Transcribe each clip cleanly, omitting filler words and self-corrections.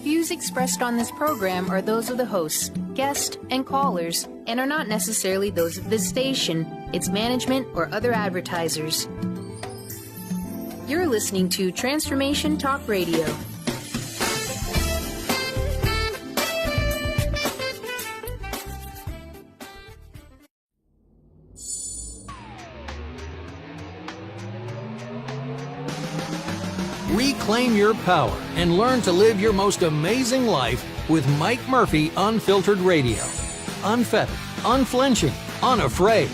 views expressed on this program are those of the hosts, guests, and callers, and are not necessarily those of this station, its management, or other advertisers. You're listening to Transformation Talk Radio. Reclaim your power and learn to live your most amazing life with Mike Murphy Unfiltered Radio. Unfettered, unflinching, unafraid.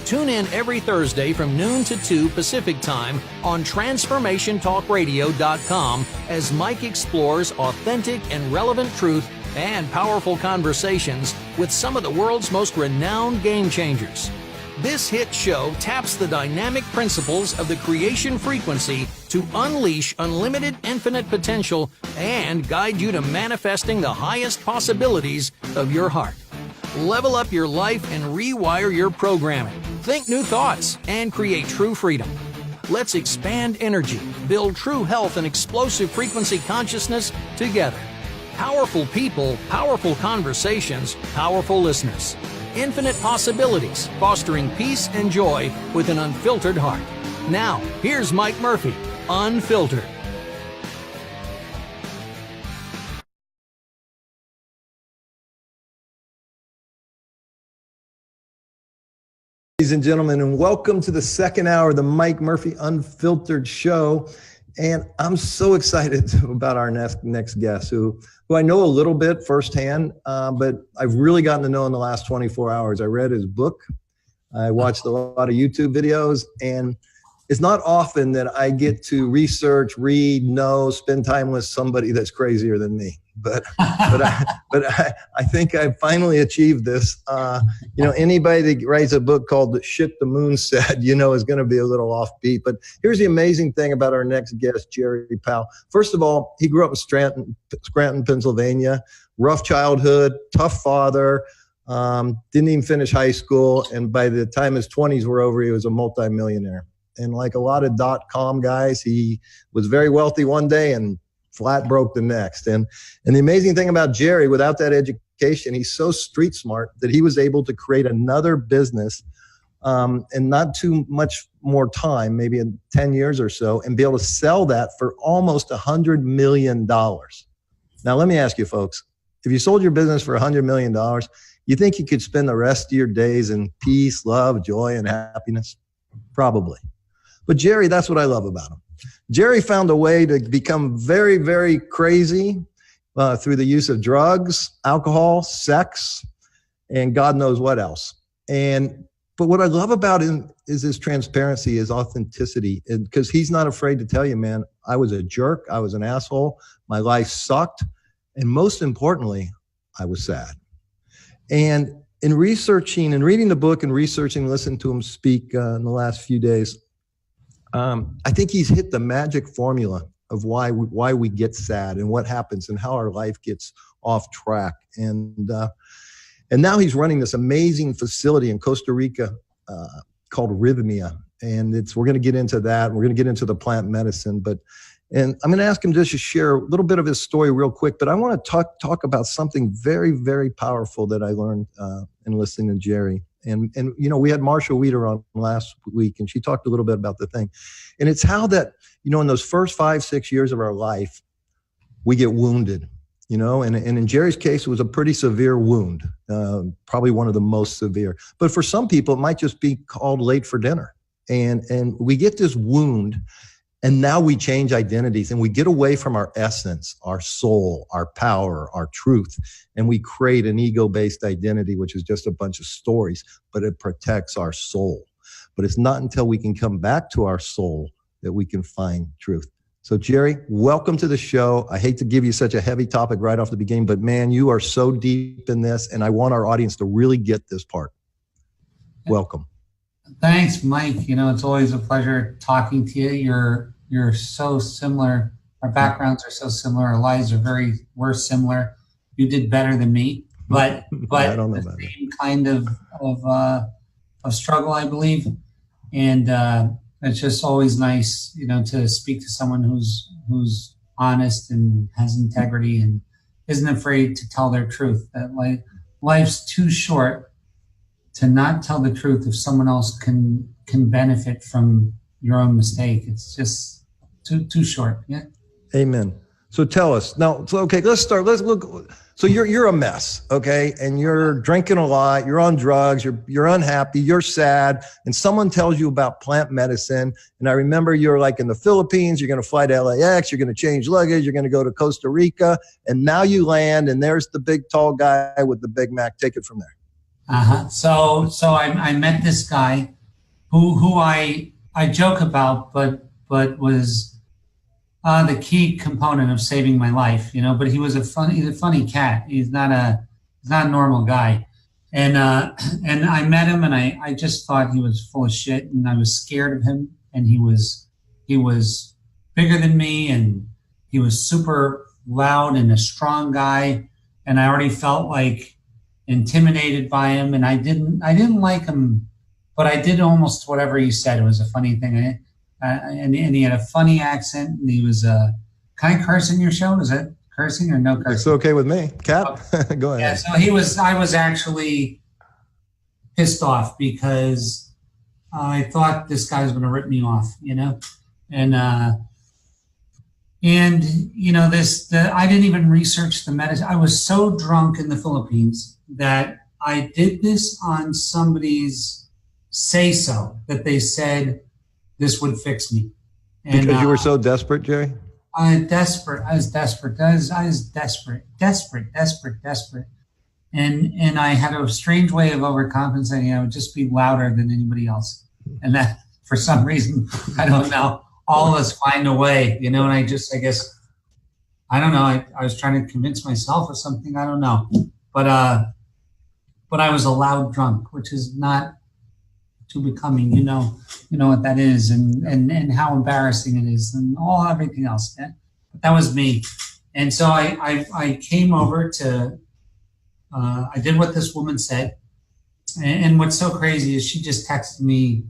Tune in every Thursday from noon to 2 Pacific Time on TransformationTalkRadio.com as Mike explores authentic and relevant truth and powerful conversations with some of the world's most renowned game changers. This hit show taps the dynamic principles of the creation frequency to unleash unlimited infinite potential and guide you to manifesting the highest possibilities of your heart. Level up your life and rewire your programming. Think new thoughts and create true freedom. Let's expand energy, build true health and explosive frequency consciousness together. Powerful people, powerful conversations, powerful listeners. Infinite possibilities, fostering peace and joy with an unfiltered heart. Now, here's Mike Murphy, Unfiltered. Ladies and gentlemen, and welcome to the second hour of the Mike Murphy Unfiltered show. And I'm so excited about our next guest, who I know a little bit firsthand, but I've really gotten to know in the last 24 hours. I read his book. I watched a lot of YouTube videos, and it's not often that I get to research, read, know, spend time with somebody that's crazier than me. But I think I finally achieved this. Anybody that writes a book called "Shit the Moon Said," is going to be a little offbeat. But here's the amazing thing about our next guest, Gerard Powell. First of all, he grew up in Scranton, Pennsylvania. Rough childhood, tough father. Didn't even finish high school, and by the time his 20s were over, he was a multimillionaire. And like a lot of .com guys, he was very wealthy one day and flat broke the next. And the amazing thing about Jerry, without that education, he's so street smart that he was able to create another business in not too much more time, maybe in 10 years or so, and be able to sell that for almost $100 million. Now, let me ask you folks, if you sold your business for $100 million, you think you could spend the rest of your days in peace, love, joy, and happiness? Probably. But Jerry, that's what I love about him. Jerry found a way to become very, very crazy through the use of drugs, alcohol, sex, and God knows what else. But what I love about him is his transparency, his authenticity, because he's not afraid to tell you, man, I was a jerk, I was an asshole, my life sucked, and most importantly, I was sad. And in researching and reading the book and researching, listening to him speak in the last few days, I think he's hit the magic formula of why we get sad and what happens and how our life gets off track. And now he's running this amazing facility in Costa Rica called Rhythmia. And we're going to get into that. We're going to get into the plant medicine. And I'm going to ask him just to share a little bit of his story real quick. But I want to talk about something very, very powerful that I learned in listening to Jerry. And we had Marsha Weeder on last week, and she talked a little bit about the thing. And it's how that, in those first 5-6 years of our life, we get wounded, and in Jerry's case, it was a pretty severe wound, probably one of the most severe. But for some people, it might just be called late for dinner. And we get this wound, and now we change identities, and we get away from our essence, our soul, our power, our truth, and we create an ego-based identity, which is just a bunch of stories, but it protects our soul. But it's not until we can come back to our soul that we can find truth. So Jerry, welcome to the show. I hate to give you such a heavy topic right off the beginning, but man, you are so deep in this, and I want our audience to really get this part. Welcome. Thanks, Mike. It's always a pleasure talking to you. You're so similar. Our backgrounds are so similar. Our lives we're similar. You did better than me, but I don't know the same kind of struggle, I believe. And it's just always nice, to speak to someone who's honest and has integrity. And isn't afraid to tell their truth. That like life's too short to not tell the truth if someone else can benefit from your own mistake. It's just too short. Yeah. Amen. So tell us now. So okay, let's start. Let's look. So you're a mess, okay, and you're drinking a lot. You're on drugs. You're unhappy. You're sad, and someone tells you about plant medicine. And I remember you're like in the Philippines. You're going to fly to LAX. You're going to change luggage. You're going to go to Costa Rica, and now you land, and there's the big tall guy with the Big Mac. Take it from there. So I met this guy who I joke about, but was the key component of saving my life, but he's a funny cat. He's not a normal guy. And I met him, and I just thought he was full of shit, and I was scared of him. And he was bigger than me, and he was super loud and a strong guy. And I already felt like intimidated by him, and I didn't like him, but I did almost whatever he said. It was a funny thing. And he had a funny accent, and he was can I curse in your show? Is that cursing or no cursing? It's okay with me. Cap, go ahead. Yeah, so I was actually pissed off because I thought this guy was going to rip me off, and I didn't even research the medicine. I was so drunk in the Philippines that I did this on somebody's say-so, that they said this would fix me. And, because you were so desperate, Jerry? I was desperate. I was desperate. And I had a strange way of overcompensating. I would just be louder than anybody else. And that, for some reason, I don't know, all of us find a way, and I guess, I don't know. I was trying to convince myself of something. I don't know. But I was a loud drunk, which is not too becoming, you know what that is, and how embarrassing it is, and everything else. Yeah? But that was me. And so I came over to, I did what this woman said. And what's so crazy is she just texted me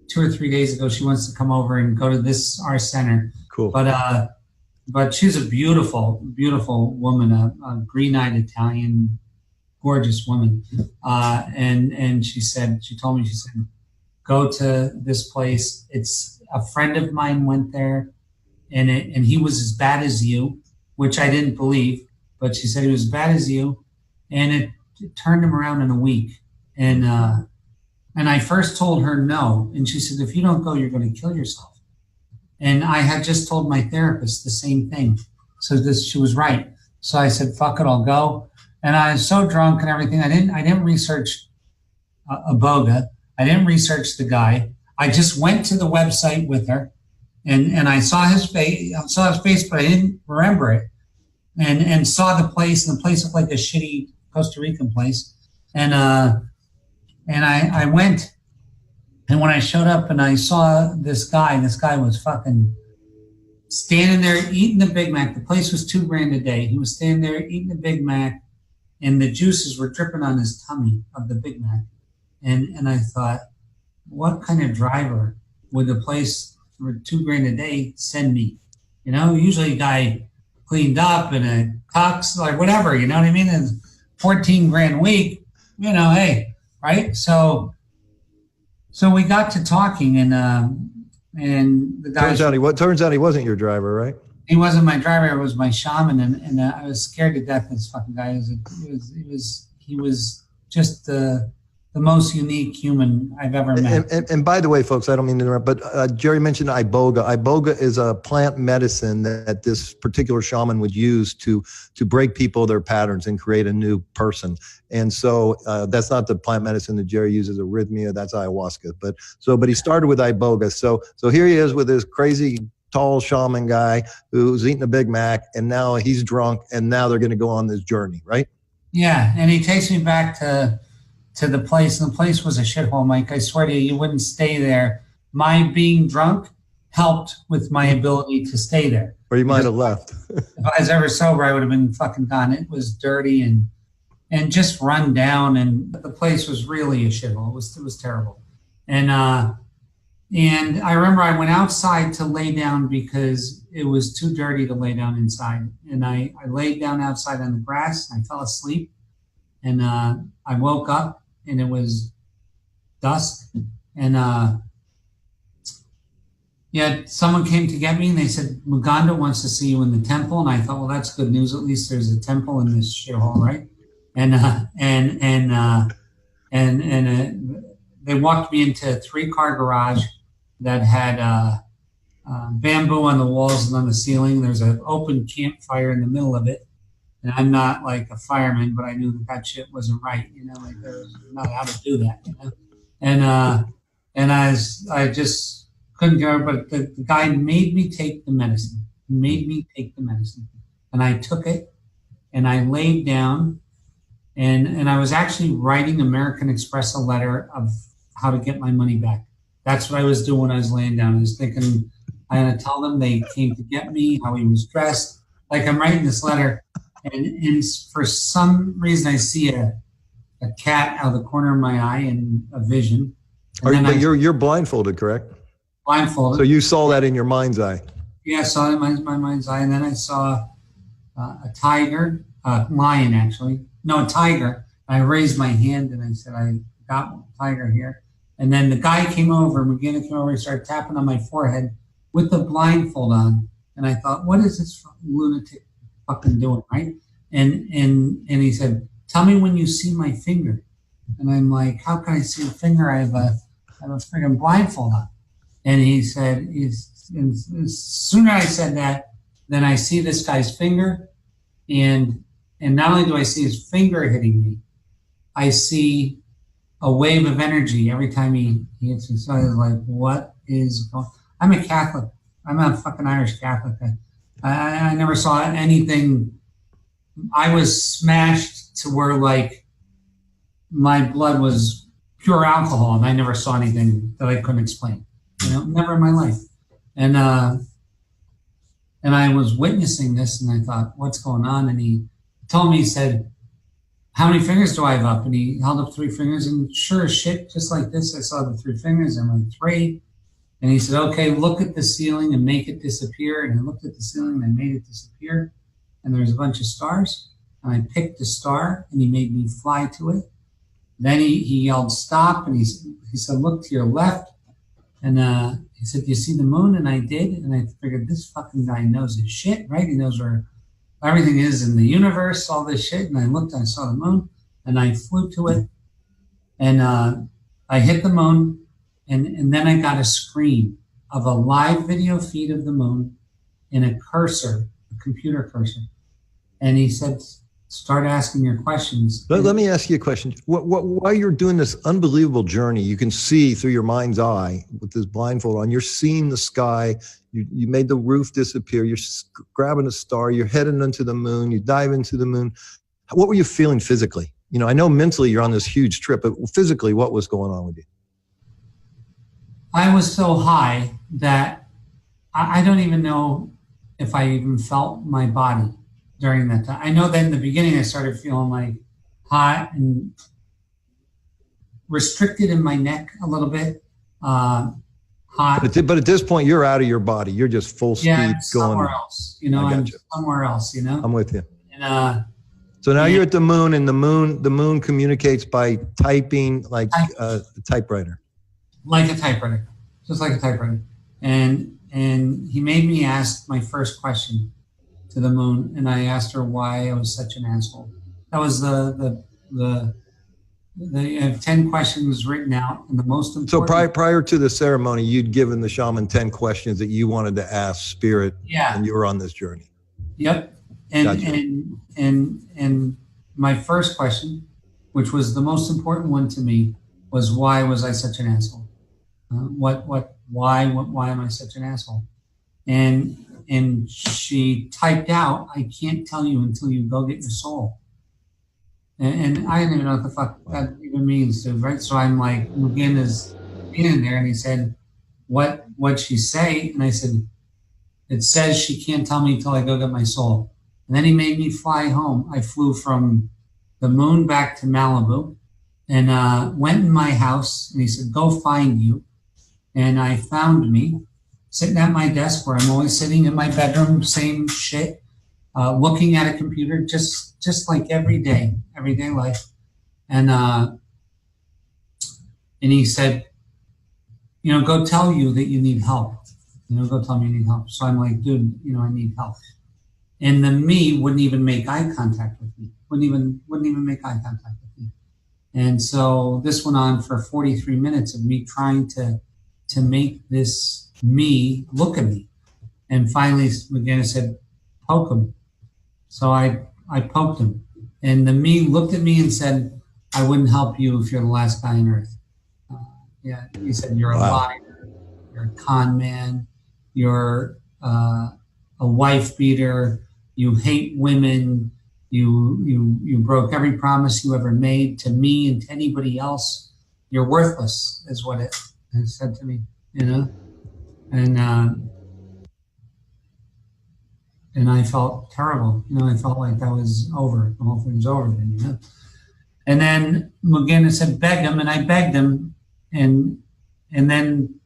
2 or 3 days ago. She wants to come over and go to our center. Cool. But she's a beautiful, beautiful woman, a green-eyed Italian, gorgeous woman. And she told me, go to this place. It's a friend of mine went there, and he was as bad as you, which I didn't believe, but she said he was as bad as you, and it turned him around in a week. And I first told her no, and she said, if you don't go, you're going to kill yourself. And I had just told my therapist the same thing. So she was right. So I said, fuck it, I'll go. And I was so drunk and everything. I didn't research Iboga. I didn't research the guy. I just went to the website with her, and I saw his face. But I didn't remember it. And saw the place, and the place looked like a shitty Costa Rican place. And I went, and when I showed up and I saw this guy was fucking standing there eating the Big Mac. The place was $2,000 a day. He was standing there eating the Big Mac, and the juices were dripping on his tummy of the Big Mac. And I thought, what kind of driver would the place for $2,000 a day send me? Usually a guy cleaned up in a tux, like whatever, you know what I mean? And $14,000 a week, hey, right? So we got to talking, and the guy turns out he wasn't your driver, right? He wasn't my driver. It was my shaman, and I was scared to death of this fucking guy. He was just the most unique human I've ever met. And by the way, folks, I don't mean to interrupt, but Jerry mentioned Iboga. Iboga is a plant medicine that this particular shaman would use to break people their patterns and create a new person. And so that's not the plant medicine that Jerry uses, arrhythmia. That's ayahuasca. But he started with Iboga. So here he is with this crazy tall shaman guy who's eating a Big Mac, and now he's drunk, and now they're going to go on this journey, right? Yeah, and he takes me back to the place, and the place was a shithole, Mike. I swear to you, you wouldn't stay there. My being drunk helped with my ability to stay there. Or you might have left. If I was ever sober, I would have been fucking gone. It was dirty and just run down, and the place was really a shithole. It was terrible. And And I remember I went outside to lay down because it was too dirty to lay down inside. And I laid down outside on the grass. I fell asleep. And I woke up and it was dusk. And someone came to get me and they said, Muganda wants to see you in the temple. And I thought, well, that's good news. At least there's a temple in this shithole, right? And they walked me into a 3-car garage that had bamboo on the walls and on the ceiling. There's an open campfire in the middle of it. And I'm not like a fireman, but I knew that shit wasn't right. Like there was not how to do that. And I just couldn't go. But the guy made me take the medicine. And I took it, and I laid down, and I was actually writing American Express a letter of how to get my money back. That's what I was doing when I was laying down. I was thinking, I'm going to tell them they came to get me, how he was dressed. Like I'm writing this letter, and for some reason I see a cat out of the corner of my eye and a vision. And you're blindfolded, correct? Blindfolded. So you saw that in your mind's eye? Yeah, I saw it in my mind's eye. And then I saw a tiger, a lion actually. No, a tiger. I raised my hand and I said, I got a tiger here. And then the guy came over, McGinnis came over, and started tapping on my forehead with the blindfold on. And I thought, what is this lunatic fucking doing, right? And he said, tell me when you see my finger. And I'm like, how can I see a finger? I have a freaking blindfold on. And he said, as soon as I said that, then I see this guy's finger. And not only do I see his finger hitting me, I see a wave of energy every time he hits me. So I was like, what is going on? I'm a Catholic. I'm a fucking Irish Catholic. I never saw anything. I was smashed to where like my blood was pure alcohol, and I never saw anything that I couldn't explain. Never in my life. And I was witnessing this, and I thought, what's going on? And he told me, he said, how many fingers do I have up? And he held up 3 fingers, and sure as shit, just like this, I saw the 3 fingers. I'm like, 3. And he said, okay, look at the ceiling and make it disappear. And I looked at the ceiling and I made it disappear. And there's a bunch of stars. And I picked a star, and he made me fly to it. Then he yelled, stop. And he said, look to your left. And he said, do you see the moon? And I did. And I figured, this fucking guy knows his shit, right? He knows where everything is in the universe, all this shit. And I looked, and I saw the moon, and I flew to it. And I hit the moon. And then I got a screen of a live video feed of the moon in a cursor, a computer cursor. And he said, start asking your questions. Let me ask you a question. While you're doing this unbelievable journey, you can see through your mind's eye with this blindfold on, you're seeing the sky, you made the roof disappear, you're grabbing a star, you're heading into the moon, you dive into the moon. What were you feeling physically? I know mentally you're on this huge trip, but physically, what was going on with you? I was so high that I don't even know if I even felt my body during that time. I know that in the beginning I started feeling like hot and restricted in my neck a little bit, hot. But at this point, you're out of your body. You're just full speed going. Somewhere else, I'm somewhere else, I'm with you. And so now you're at the moon, and the moon communicates by typing like a typewriter. Like a typewriter, just like a typewriter. And he made me ask my first question to the moon, and I asked her why I was such an asshole. That was the 10 questions written out, and the most important. So prior to the ceremony, you'd given the shaman 10 questions that you wanted to ask Spirit, and you were on this journey. Yep, and my first question, which was the most important one to me, was why was I such an asshole? Why am I such an asshole? And she typed out, I can't tell you until you go get your soul. And I didn't even know what the fuck that even means, dude, right? So I'm like, McGinn is in there, and he said, what'd she say? And I said, it says she can't tell me until I go get my soul. And then he made me fly home. I flew from the moon back to Malibu, and went in my house, and he said, go find you. And I found me sitting at my desk where I'm always sitting in my bedroom, same shit, looking at a computer, just like everyday life. And he said, go tell you that you need help. Go tell me you need help. So I'm like, dude, I need help. And the me wouldn't even make eye contact with me. Wouldn't even make eye contact with me. And so this went on for 43 minutes of me trying to make this me look at me. And finally, McGinnis said, poke him. So I poked him. And the me looked at me and said, I wouldn't help you if you're the last guy on earth. He said, you're a liar. You're a con man. You're a wife beater. You hate women. You broke every promise you ever made to me and to anybody else. You're worthless, is what it said to me, And I felt terrible. I felt like that was over. The whole thing was over then, And then McGinnis said, beg him, and I begged him, and then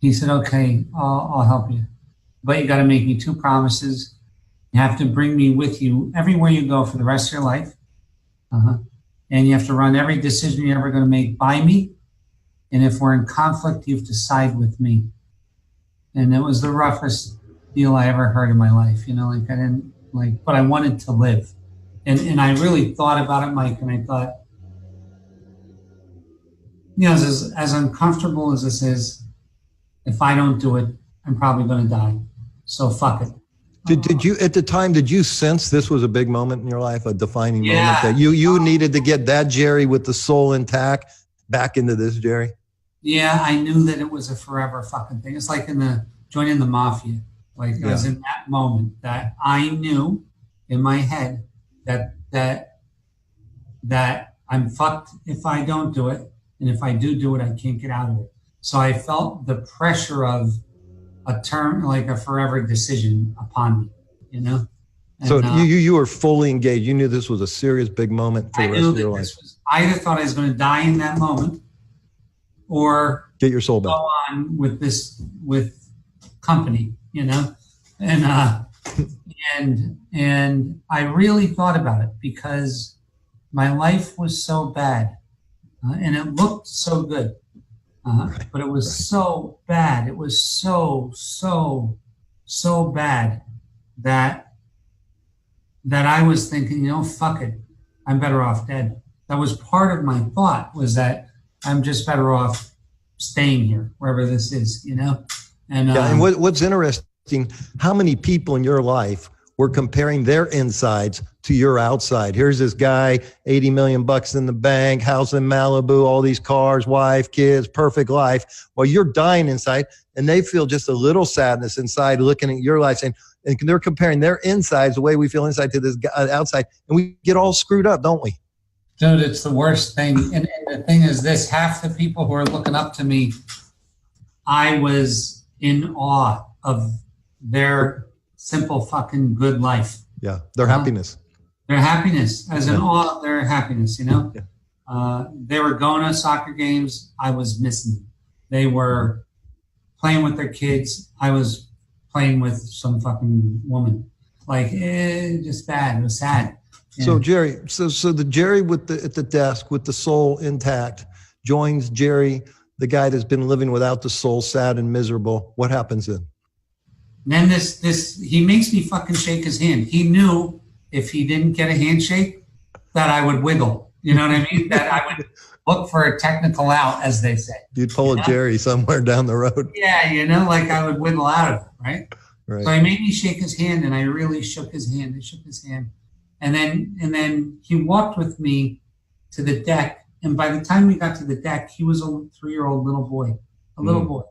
he said, okay, I'll help you. But you got to make me 2 promises. You have to bring me with you everywhere you go for the rest of your life. And you have to run every decision you're ever going to make by me. And if we're in conflict, you have to side with me. And it was the roughest deal I ever heard in my life. But I wanted to live. And I really thought about it, Mike, and I thought, as uncomfortable as this is, if I don't do it, I'm probably going to die. So fuck it. Did you, at the time, did you sense this was a big moment in your life, a defining moment that you needed to get that Jerry with the soul intact back into this Jerry? Yeah, I knew that it was a forever fucking thing. It's like joining the mafia. I was in that moment that I knew in my head that I'm fucked if I don't do it. And if I do it, I can't get out of it. So I felt the pressure of a term, like a forever decision upon me, And, so you were fully engaged. You knew this was a serious big moment for the rest of your life. I either thought I was going to die in that moment or get your soul back. Go on with company, And I really thought about it because my life was so bad and it looked so good. But it was so bad. It was so bad that I was thinking, fuck it. I'm better off dead. That was part of my thought, was that I'm just better off staying here, wherever this is, And what's interesting, how many people in your life were comparing their insides to your outside? Here's this guy, 80 million bucks in the bank, house in Malibu, all these cars, wife, kids, perfect life. While you're dying inside, and they feel just a little sadness inside looking at your life, and they're comparing their insides, the way we feel inside, to this guy outside, and we get all screwed up, don't we? Dude, it's the worst thing. And the thing is this, half the people who are looking up to me, I was in awe of their simple fucking good life. Yeah, their happiness. Their happiness, as in awe of their happiness, Yeah. They were going to soccer games. I was missing them. They were playing with their kids. I was playing with some fucking woman. Just bad. It was sad. Yeah. So Jerry, so the Jerry at the desk with the soul intact joins Jerry, the guy that's been living without the soul, sad and miserable. What happens then? And then he makes me fucking shake his hand. He knew if he didn't get a handshake that I would wiggle. You know what I mean? That I would look for a technical out, as they say. You'd pull a Jerry somewhere down the road. Yeah, I would wiggle out of it, right? So he made me shake his hand, and I really shook his hand. I shook his hand. And then he walked with me to the deck. And by the time we got to the deck, he was a 3-year-old little boy, little boy.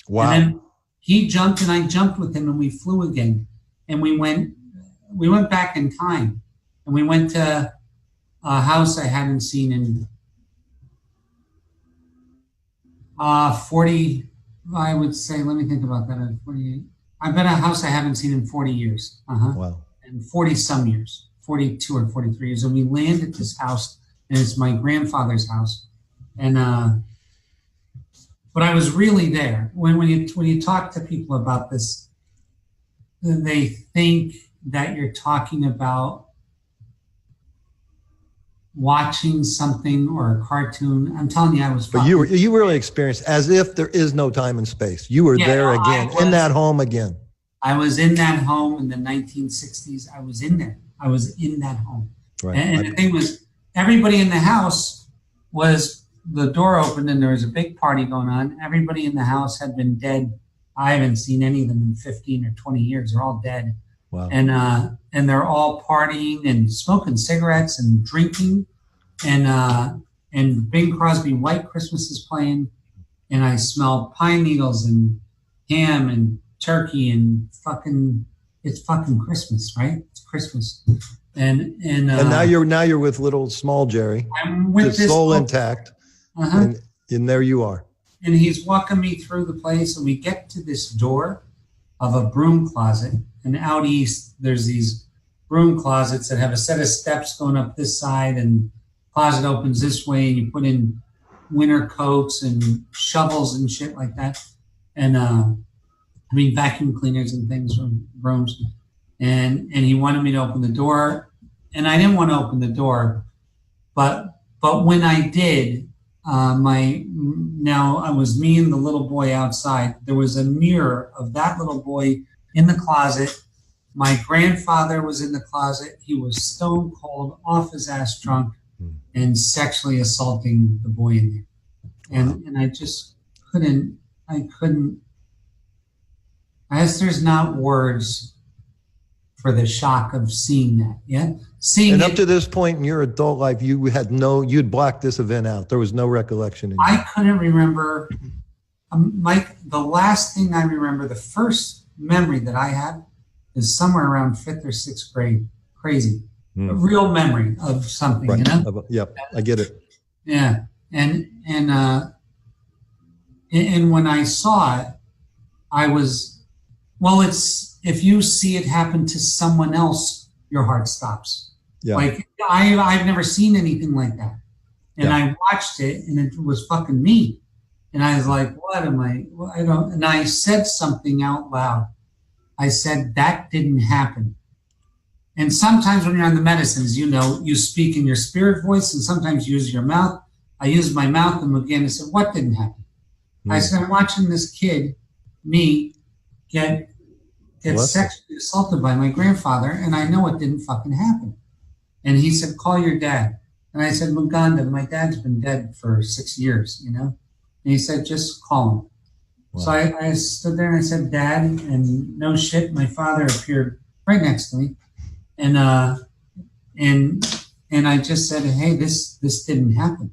Wow. And then he jumped and I jumped with him and we flew again. And we went back in time and we went to a house I hadn't seen in 40, I would say, let me think about that. 48. I've been at a house I haven't seen in 40 years. Wow. And 40 some years, 42 or 43 years. And we land at this house and it's my grandfather's house. And but I was really there. When you talk to people about this, they think that you're talking about watching something or a cartoon. I'm telling you, I was. But you really experienced as if there is no time and space. You were there again, in that home again. I was in that home in the 1960s. I was in there. I was in that home. Right. And the thing was, everybody in the house was, the door opened and there was a big party going on. Everybody in the house had been dead. I haven't seen any of them in 15 or 20 years. They're all dead. Wow. And they're all partying and smoking cigarettes and drinking. And Bing Crosby White Christmas is playing. And I smell pine needles and ham and turkey and it's fucking Christmas, right? It's Christmas. And now you're with little small Jerry. I'm with his soul intact. And there you are. And he's walking me through the place, and we get to this door of a broom closet. And out east, there's these broom closets that have a set of steps going up this side, and closet opens this way, and you put in winter coats and shovels and shit like that. And vacuum cleaners and things from brooms. And he wanted me to open the door, and I didn't want to open the door, but when I did, now I was me and the little boy outside. There was a mirror of that little boy in the closet. My grandfather was in the closet. He was stone cold, off his ass drunk, and sexually assaulting the boy in there. And I just couldn't. I guess there's not words for the shock of seeing that. Yeah. And up to this point in your adult life, you'd blocked this event out. There was no recollection. I couldn't remember. Mike, the last thing I remember, the first memory that I had is somewhere around 5th or 6th grade. Crazy. A real memory of something, right. You know? Yep. I get it. Yeah. And when I saw it, I was, if you see it happen to someone else, your heart stops. Yeah. Like I've never seen anything like that. And I watched it, and it was fucking me. And I was like, what am I? I don't. And I said something out loud. I said, that didn't happen. And sometimes when you're on the medicines, you speak in your spirit voice, and sometimes you use your mouth. I used my mouth, and again, I said, what didn't happen? I said, I'm watching this kid, me, get sexually assaulted by my grandfather, and I know it didn't fucking happen. And he said, call your dad. And I said, Muganda, my dad's been dead for 6 years, And he said, just call him. Wow. So I stood there and I said, Dad, and no shit, my father appeared right next to me. And I just said, hey, this didn't happen.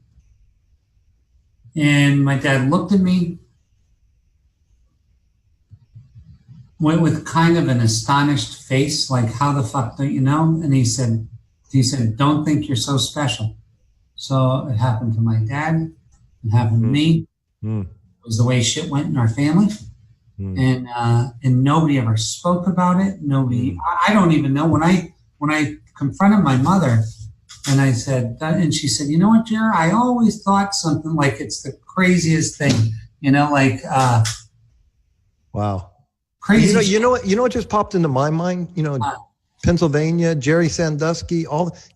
And my dad looked at me with kind of an astonished face, like, how the fuck don't you know? And he said, don't think you're so special. So it happened to my dad. It happened to me. It was the way shit went in our family. And nobody ever spoke about it. Nobody, I don't even know. When I confronted my mother and I said, and she said, you know what, Gerard, I always thought something like it's the craziest thing, wow. Crazy. You know what just popped into my mind? Pennsylvania, Jerry Sandusky,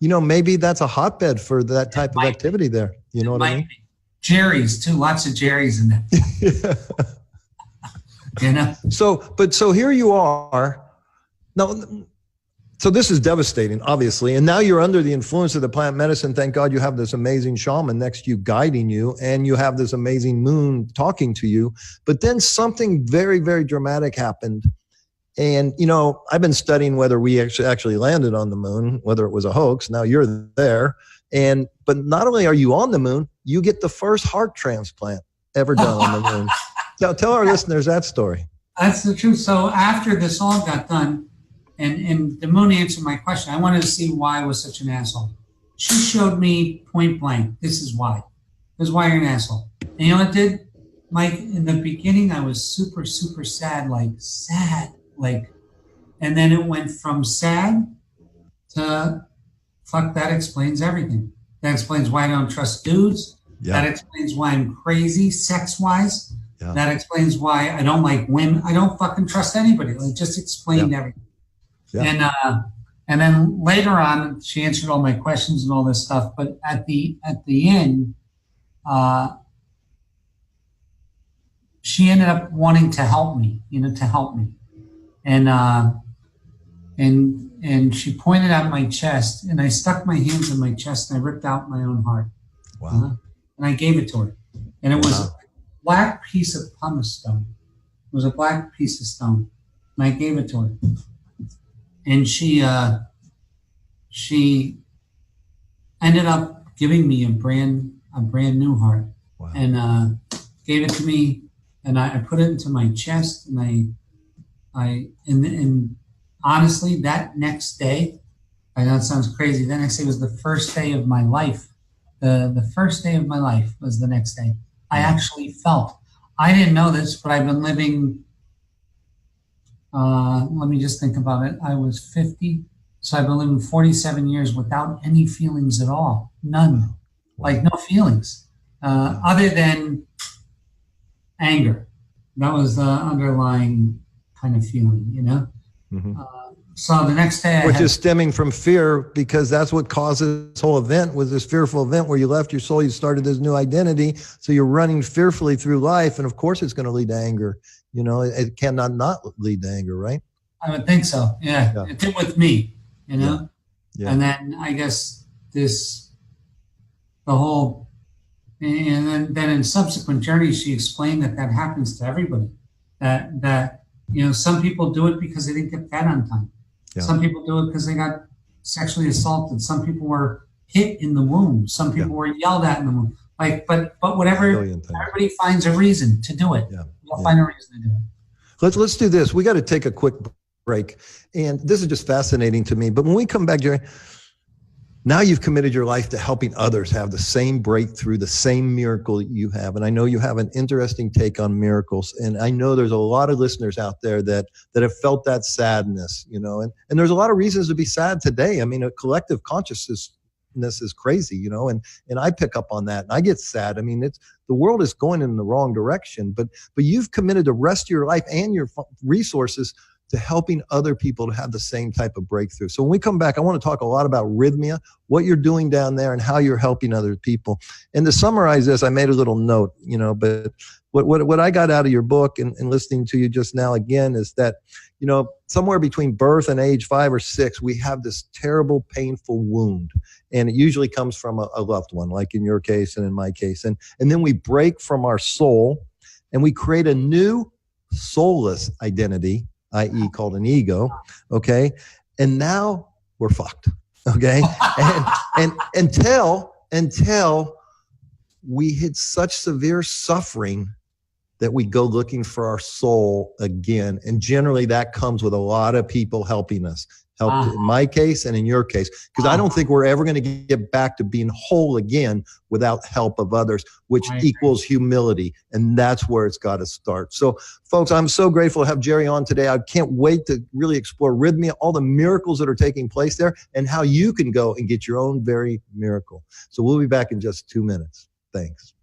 maybe that's a hotbed for that type of activity there. You know what I mean? Jerry's too, lots of Jerry's in there. So here you are. Now, so this is devastating, obviously. And now you're under the influence of the plant medicine. Thank God you have this amazing shaman next to you guiding you, and you have this amazing moon talking to you. But then something very, very dramatic happened. And, I've been studying whether we actually landed on the moon, whether it was a hoax. Now you're there. But not only are you on the moon, you get the first heart transplant ever done on the moon. Now tell our listeners that story. That's the truth. So after this all got done, and the moon answered my question, I wanted to see why I was such an asshole. She showed me point blank, this is why. This is why you're an asshole. And you know what it did? Mike, in the beginning, I was super, super sad, and then it went from sad to fuck, that explains everything. That explains why I don't trust dudes. Yeah. That explains why I'm crazy sex-wise. Yeah. That explains why I don't like women. I don't fucking trust anybody. Like, just explained everything. Yeah. And then later on, she answered all my questions and all this stuff. But at the end, she ended up wanting to help me, and she pointed at my chest, and I stuck my hands in my chest and I ripped out my own heart. Wow. And I gave it to her, and it was a black piece of pumice stone. It was a black piece of stone, and I gave it to her, and she ended up giving me a brand new heart. Wow. And gave it to me, and I put it into my chest, and and honestly, that next day, I know it sounds crazy. That next day was the first day of my life. The first day of my life was the next day. I actually felt. I didn't know this, but I've been living. Let me just think about it. I was 50, so I've been living 47 years without any feelings at all. None. Like no feelings, other than anger. That was the underlying kind of feeling, Mm-hmm. So the next day, which is stemming from fear, because that's what caused this whole event, was this fearful event where you left your soul, you started this new identity. So you're running fearfully through life. And of course it's going to lead to anger. It cannot not lead to anger, right? I would think so. Yeah. It did with me, Yeah. And then I guess and then in subsequent journeys, she explained that happens to everybody. That some people do it because they didn't get fed on time. Yeah. Some people do it because they got sexually assaulted. Some people were hit in the womb. Some people were yelled at in the womb. But whatever, everybody finds a reason to do it. They'll find a reason to do it. Let's do this. We got to take a quick break, and this is just fascinating to me. But when we come back, Jerry, now you've committed your life to helping others have the same breakthrough, the same miracle you have. And I know you have an interesting take on miracles. And I know there's a lot of listeners out there that have felt that sadness, and there's a lot of reasons to be sad today. I mean, a collective consciousness is crazy, and I pick up on that and I get sad. I mean, the world is going in the wrong direction, but you've committed the rest of your life and your resources to helping other people to have the same type of breakthrough. So when we come back, I want to talk a lot about Rhythmia, what you're doing down there and how you're helping other people. And to summarize this, I made a little note, but what I got out of your book and listening to you just now again is that, somewhere between birth and age 5 or 6, we have this terrible, painful wound. And it usually comes from a loved one, like in your case and in my case. And then we break from our soul and we create a new soulless identity, i.e. called an ego, okay? And now we're fucked, okay? And until we hit such severe suffering that we go looking for our soul again. And generally that comes with a lot of people helping us. In my case and in your case, because I don't think we're ever going to get back to being whole again without help of others, which equals humility. And that's where it's got to start. So folks, I'm so grateful to have Jerry on today. I can't wait to really explore Rhythmia, all the miracles that are taking place there, and how you can go and get your own very miracle. So we'll be back in just 2 minutes. Thanks.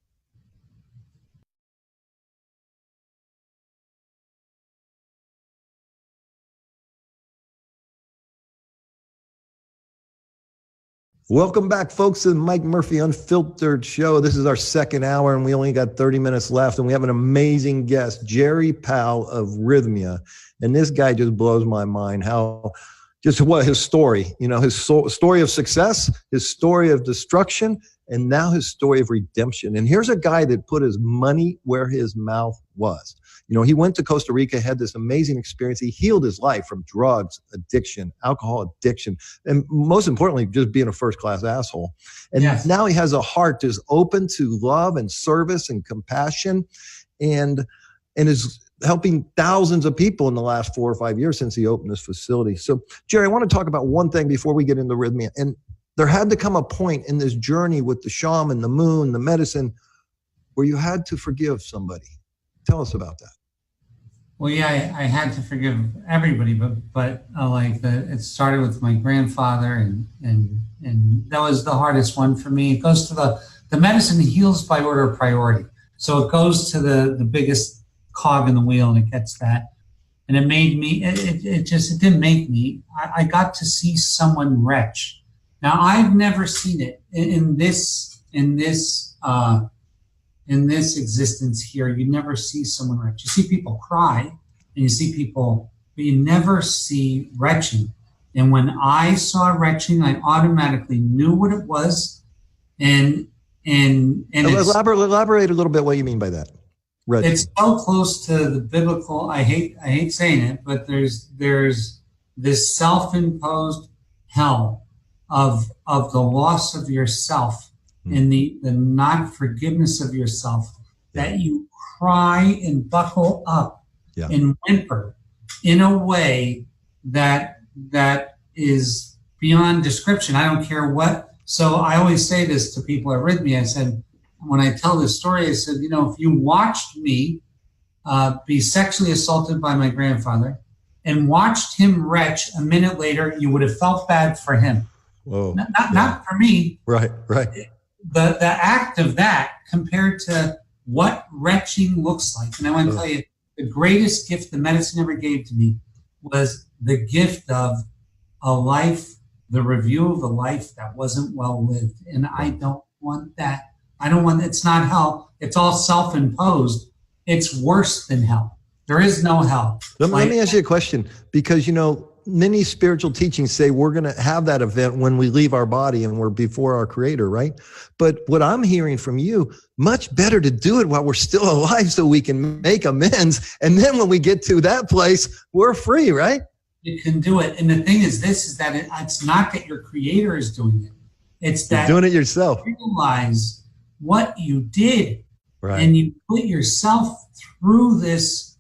Welcome back, folks, to the Mike Murphy Unfiltered show. This is our second hour, and we only got 30 minutes left, and we have an amazing guest, Jerry Powell of Rhythmia. And this guy just blows my mind, what his story, his story of success, his story of destruction, and now his story of redemption. And here's a guy that put his money where his mouth was. He went to Costa Rica, had this amazing experience. He healed his life from drugs, addiction, alcohol addiction, and most importantly, just being a first-class asshole. And now he has a heart that's open to love and service and compassion, and is helping thousands of people in the last 4 or 5 years since he opened this facility. So, Jerry, I want to talk about one thing before we get into Rhythmia. And there had to come a point in this journey with the shaman, the moon, the medicine, where you had to forgive somebody. Tell us about that. Well, yeah, I had to forgive everybody, but it started with my grandfather, and that was the hardest one for me. It goes to the the medicine heals by order of priority. So it goes to the biggest cog in the wheel, and it gets that. And it made me, it didn't make me. I got to see someone retch. Now, I've never seen it in this existence here. You never see someone retch. You see people cry, and you see people, but you never see retching. And when I saw retching, I automatically knew what it was. And elaborate a little bit what you mean by that. Retching. It's so close to the biblical. I hate saying it, but there's this self-imposed hell of the loss of yourself and the not forgiveness of yourself, that you cry and buckle up and whimper in a way that is beyond description. I don't care what. So I always say this to people at Rhythmia. I said, when I tell this story, I said, if you watched me be sexually assaulted by my grandfather and watched him retch a minute later, you would have felt bad for him. Whoa. Not for me. Right. The act of that compared to what retching looks like. And I want to tell you, the greatest gift the medicine ever gave to me was the gift of a life, the review of a life that wasn't well lived. And I don't want that. It's not hell. It's all self-imposed. It's worse than hell. There is no hell. Let me ask you a question, because, many spiritual teachings say we're going to have that event when we leave our body and we're before our Creator, right? But what I'm hearing from you, much better to do it while we're still alive so we can make amends. And then when we get to that place, we're free, right? You can do it. And the thing is that it's not that your Creator is doing it. It's that you're doing it yourself. You realize what you did. Right. And you put yourself through this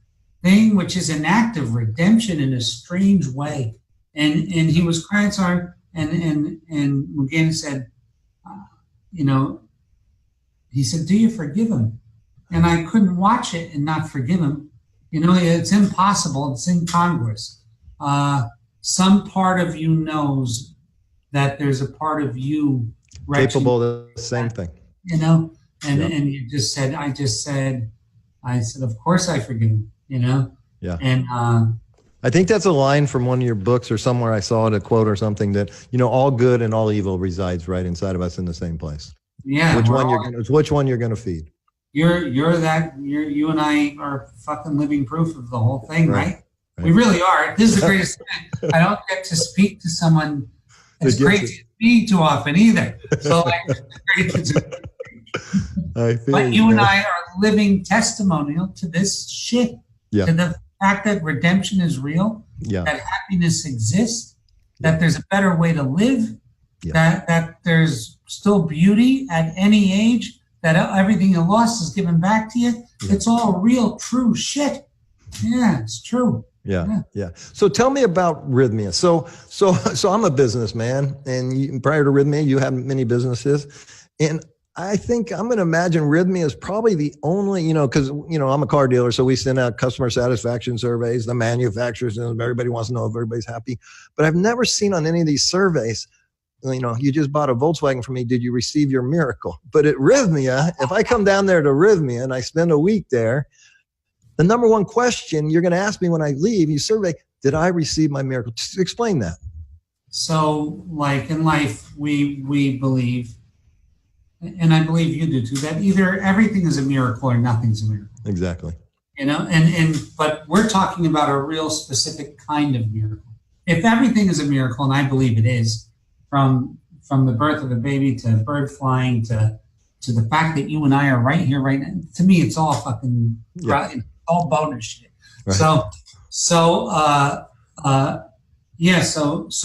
thing, which is an act of redemption in a strange way. And he was crying, sorry. And Mugen said, he said, do you forgive him? And I couldn't watch it and not forgive him. It's impossible. It's incongruous. Some part of you knows that there's a part of you capable of the same thing. And you just said, I said, of course I forgive him, Yeah. And I think that's a line from one of your books or somewhere I saw it, a quote or something, that, all good and all evil resides right inside of us in the same place. Yeah. Which one you're going to feed? You and I are fucking living proof of the whole thing, right? We really are. This is the greatest thing. I don't get to speak to someone as great as me too often either. So but you and I are living testimonial to this shit. Yeah. To the fact that redemption is real, that happiness exists, that there's a better way to live, that there's still beauty at any age, that everything you lost is given back to you. It's all real, true shit. Yeah, it's true. Yeah. So tell me about Rhythmia. So I'm a businessman, and prior to Rhythmia, you had many businesses, and I think I'm going to imagine Rhythmia is probably the only, because, I'm a car dealer, so we send out customer satisfaction surveys, the manufacturers, and everybody wants to know if everybody's happy. But I've never seen on any of these surveys, you just bought a Volkswagen from me, did you receive your miracle? But at Rhythmia, if I come down there to Rhythmia and I spend a week there, the number one question you're going to ask me when I leave, you survey, did I receive my miracle? Just explain that. So, like in life, we believe, and I believe you do too, that either everything is a miracle or nothing's a miracle. Exactly. But we're talking about a real specific kind of miracle. If everything is a miracle, and I believe it is, from the birth of a baby to bird flying to the fact that you and I are right here, right now, to me, it's all fucking, all bonus shit. Right. So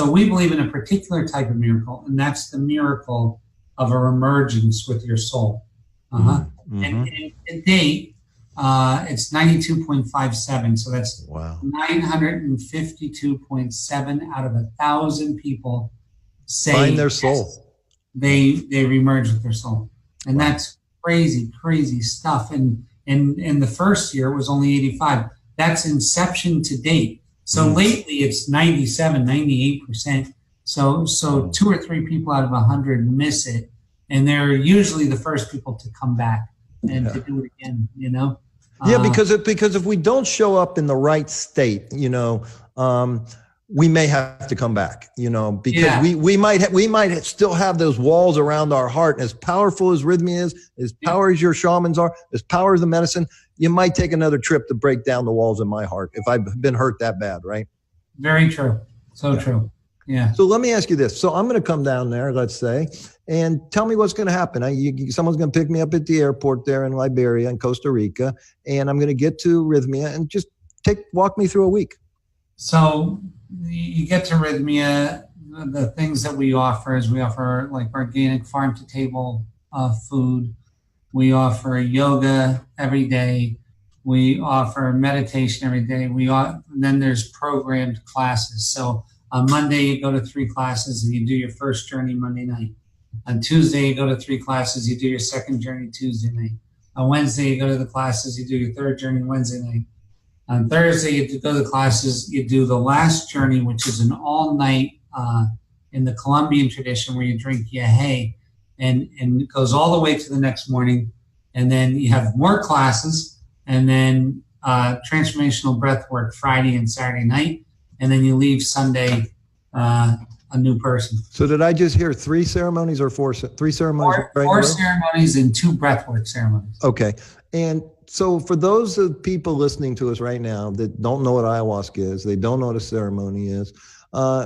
we believe in a particular type of miracle, and that's the miracle of a emergence with your soul. Mm-hmm. And to date, it's 92.57. So that's 952.7 out of 1,000 people say find their soul. They remerge with their soul. And that's crazy stuff. And the first year was only 85. That's inception to date. So lately it's 97, 98%. So 2 or 3 people out of 100 miss it. and they're usually the first people to come back and to do it again, you know? Yeah, because if we don't show up in the right state, you know, we may have to come back, you know, because we might still have those walls around our heart. And as powerful as rhythmia is, as power as your shamans are, as power as the medicine, you might take another trip to break down the walls in my heart if I've been hurt that bad, right? Very true. So true. Yeah. So let me ask you this. So I'm going to come down there, let's say, and tell me what's going to happen. Someone's going to pick me up at the airport there in Liberia and Costa Rica, and I'm going to get to rhythmia and just walk me through a week. So you get to rhythmia. The things that we offer is we offer like organic farm to table food. We offer yoga every day. We offer meditation every day. Then there's programmed classes. So on Monday, you go to 3 classes and you do your first journey Monday night. On Tuesday, you go to 3 classes, you do your second journey Tuesday night. On Wednesday, you go to the classes, you do your third journey Wednesday night. On Thursday, you go to the classes, you do the last journey, which is an all-night in the Colombian tradition where you drink yahe, and it goes all the way to the next morning. And then you have more classes, and then transformational breath work Friday and Saturday night. And then you leave Sunday a new person. So did I just hear 3 ceremonies or 4? 3 ceremonies? Four ceremonies and 2 breathwork ceremonies. Okay. And so for those of people listening to us right now that don't know what ayahuasca is, they don't know what a ceremony is,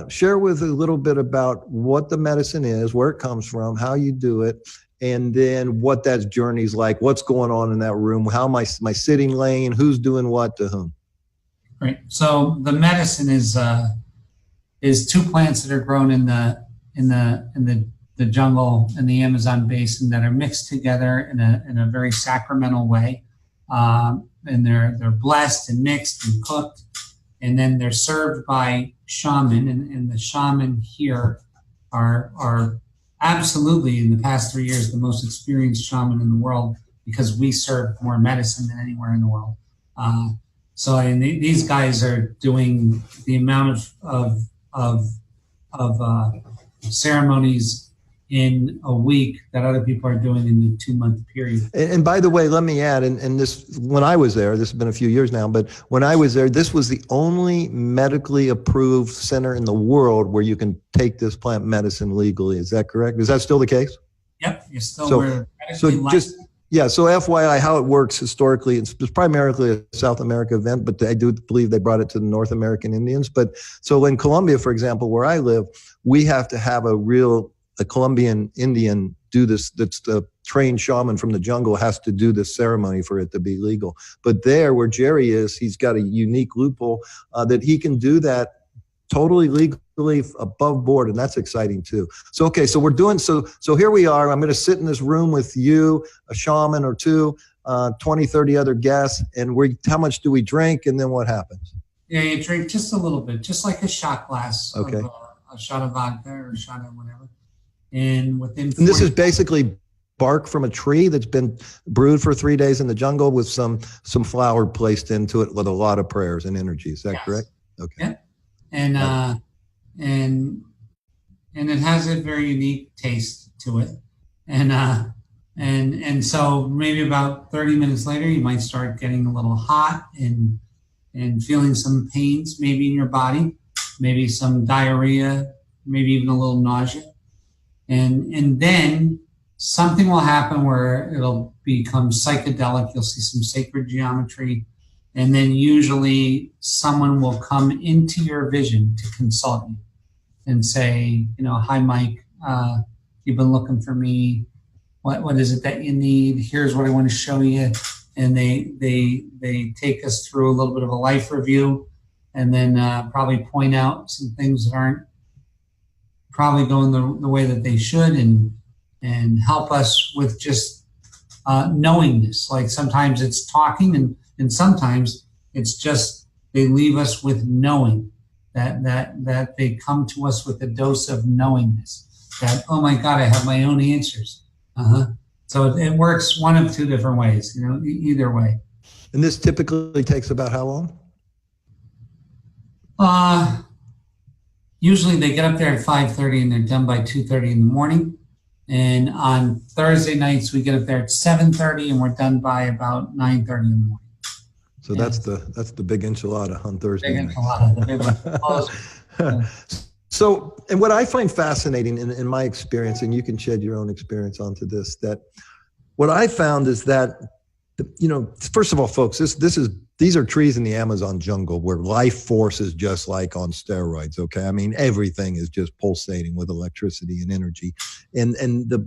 share with a little bit about what the medicine is, where it comes from, how you do it, and then what that journey's like, what's going on in that room, how my sitting laying, who's doing what to whom. Right. So the medicine is 2 plants that are grown in the jungle in the Amazon basin that are mixed together in a very sacramental way, and they're blessed and mixed and cooked, and then they're served by shaman, and the shaman here are absolutely in the past 3 years the most experienced shaman in the world because we serve more medicine than anywhere in the world. So these guys are doing the amount of ceremonies in a week that other people are doing in the 2-month period. And by the way, let me add, and this, when I was there, this has been a few years now, but when I was there, this was the only medically approved center in the world where you can take this plant medicine legally. Is that correct? Is that still the case? Yep, you're still medically licensed. Yeah, so FYI, how it works historically, it's primarily a South America event, but I do believe they brought it to the North American Indians. But so in Colombia, for example, where I live, we have to have a Colombian Indian do this. That's the trained shaman from the jungle has to do this ceremony for it to be legal. But there, where Jerry is, he's got a unique loophole that he can do that totally legally above board, and that's exciting too. So okay, so we're doing so here we are. I'm going to sit in this room with you, a shaman or 2, 20, 30 other guests, and how much do we drink, and then what happens? Yeah, you drink just a little bit, just like a shot glass. Okay. Of, a shot of vodka or a shot of whatever. And within 40 and this is basically bark from a tree that's been brewed for 3 days in the jungle with some flour placed into it with a lot of prayers and energy. Is that correct? Okay. Yeah. And it has a very unique taste to it. And so maybe about 30 minutes later, you might start getting a little hot and feeling some pains maybe in your body, maybe some diarrhea, maybe even a little nausea. And then something will happen where it'll become psychedelic. You'll see some sacred geometry. And then usually someone will come into your vision to consult you and say, hi, Mike, you've been looking for me. What is it that you need? Here's what I want to show you. And they take us through a little bit of a life review and then probably point out some things that aren't probably going the way that they should and help us with just knowingness. Like sometimes it's talking and sometimes it's just they leave us with knowing that they come to us with a dose of knowingness that, oh my God, I have my own answers. So it works one of 2 different ways, either way. And this typically takes about how long? Usually they get up there at 5:30 and they're done by 2:30 in the morning. And on Thursday nights, we get up there at 7:30 and we're done by about 9:30 in the morning. So that's the big enchilada on Thursday. Big enchilada, the big one. So, and what I find fascinating in my experience, and you can shed your own experience onto this, that what I found is that, first of all, folks, these are trees in the Amazon jungle where life force is just like on steroids. Okay. I mean, everything is just pulsating with electricity and energy. And